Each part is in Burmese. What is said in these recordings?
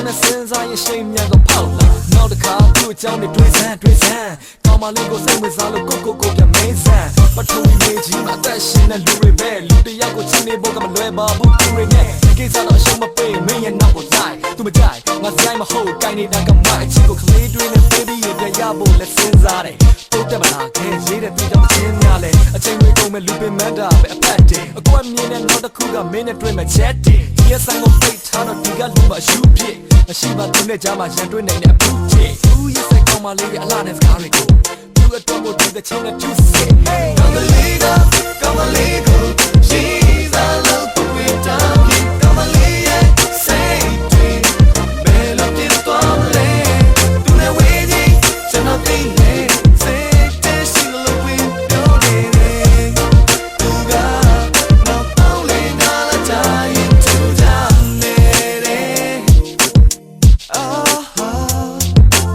ကြောင်းနဲ့စဉ်းစားရင်ရှိန်မြန်ကဖောက်လာနောက်တစ်ခါသူ့အကြောင်းနဲ့တွေးစမ်းကောင်းမလေးကိုစိတ်ဝင်စားလို့ကိုပြန်မေးစမ်းပထဝီမေကြီးမှာတက်ရှင်တဲ့လူတွေပဲလူတယောက်ကိုချင်းနေဖို့ကမလွယ်ပါဘူးသူတွေနဲ့ဒီကိစ္စတော့အရှုံးမပေးမင်းရဲ့နောက်ကိုလိုက်သူမကြိုက်ငါဆိုင်မဟုတ်ကိုင်းနေတာကမှအချစ်ကိုကလေးတွေနဲ့ baby ရဲ့ပြန်ရဖို့လက်စဉ်းစားတယ်တိုးတက်မလားခဲရေးတဲ့သူကြောင့်ချင်းများလဲအချိန်တွေကုန်မဲ့လူပင်မန်းတာပဲအဖက်တယ်အကွက်မြင်တဲ့နောက်တစ်ခုကမင်းနဲ့တွေ့မဲ့ချက်တယ်ဒီရဲ့ဆိုင်ကိုပိတ်ထားတော့ဒီကလူမအရှူဖြစ်မရှိမှသူနဲ့ကြားမှာရန်တွေ့နေတဲ့အပူဖြစ်သူရဲ့စိတ်ကောင်းမလေးရဲ့အလားနဲ့စကားတွေကိုသူ့အတွက်ကိုဒီတဲ့ချင်းနဲ့သူစစ် Come a leader, come a leader, she's a love to be down. Come a leader, say it, bello che sto male. Tu ne vedi, c'è una fine, se te si lo qui più di tu ga, no only nala jai tu janere.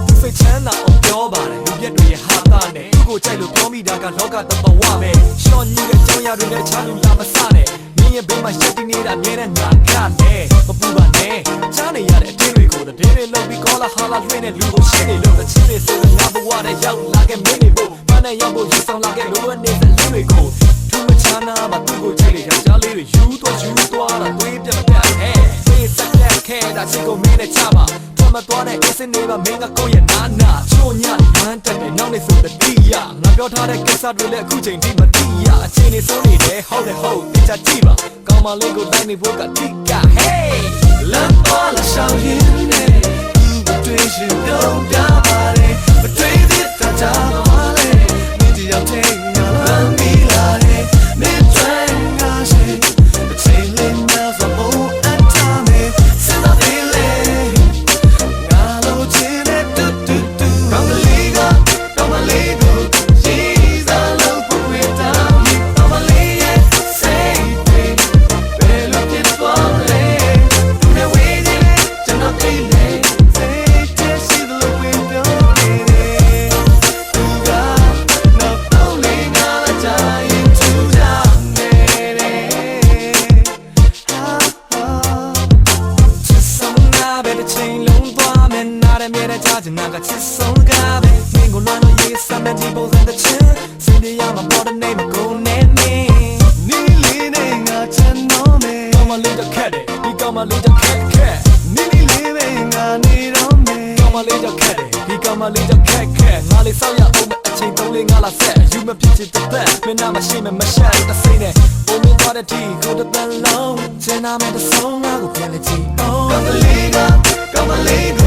Tu fai cena o più bare, lu piet de ha ta ne. ကိုကြိုက်လို့ပြောမိတာကလောကတဘာဝပဲရှော့ညူတဲ့ကြောင်ရတွေနဲ့ချာလူလာမစနဲ့မင်းရဲ့ဘေးမှာရှက်တင်နေတာမြဲတဲ့ငါကနဲ့မပူပါနဲ့ချားနေရတဲ့အတင်းတွေကိုတည်းတွေလုံးပြီးကောလာဟာလာလွှင့်တဲ့လူကိုရှင်းနေလို့တချင်းတွေဆိုငါဘဝနဲ့ရောက်လာခဲ့မင်းတွေဖို့မနဲ့ရောက်ဖို့ယူဆောင်လာခဲ့လို့နေတဲ့လူတွေကိုသူမချာနာမှာသူ့ကိုကြိုက်တဲ့ယောက်ျားလေးတွေယူသွားတာတွေးပြတ်ပြတ်ဟဲ့ဖေးစက်လက်ခဲတာချစ်ကိုမင်းနဲ့ချပါမတော်တဲ့အစင်းနေပါမင်းကကိုယ့်ရဲ့နာချို့ညလမ်းတက်တယ်နောက်နေဆိုတတိယငါပြောထားတဲ့ကိစ္စတွေလည်းအခုချိန်ထိမတိရအချိန်နေစိုးနေတယ်ဟုတ်တိကျကြည့်ပါကောင်းမလေးကိုလိုက်နေဖို့ကတိက Hey လမ်းပေါ်လာရှောင်းရင်းနဲ့သူ့တွေ့ရှင်တော့ပြပါတယ်မတွေ့သေးတာကြောင့်လေမင်းဒီရောက်တဲ့ညလမ်းမီလာတယ်မင်းတွေ့ငါရှိအချိန်လေးများစဖို့အထားမယ်စင်တော်လေးနာကချစ်ဆုံးကပဲမင်းကိုလွမ်းလို့ရေးစမ်းတဲ့ဒီပုံစံတစ်ချက်စင်ရမှာပေါ်တဲ့နေမကုန်နဲ့မင်းနီလေးနဲ့ငါချမ်းတော့မယ်ကောင်းမလေးတော့ခက်တယ်ဒီကောင်းမလေးတော့ခက်နီလေးပဲငါနေတော့မယ်ကောင်းမလေးတော့ခက်တယ်ဒီကောင်းမလေးတော့ခက်ငါလေးစောက်ရအောင်အချိန်3 4 5လဆက်ယူမဖြစ်ချင်တဲ့မင်းနာမရှိမရှက်တစိမ့်နဲ့ပုံမသွားတဲ့ဒီကိုတပန်လုံးချင်နာမဲ့တဆုံးငါကိုပြန်လက်ကြည့် Oh ကောင်းမလေး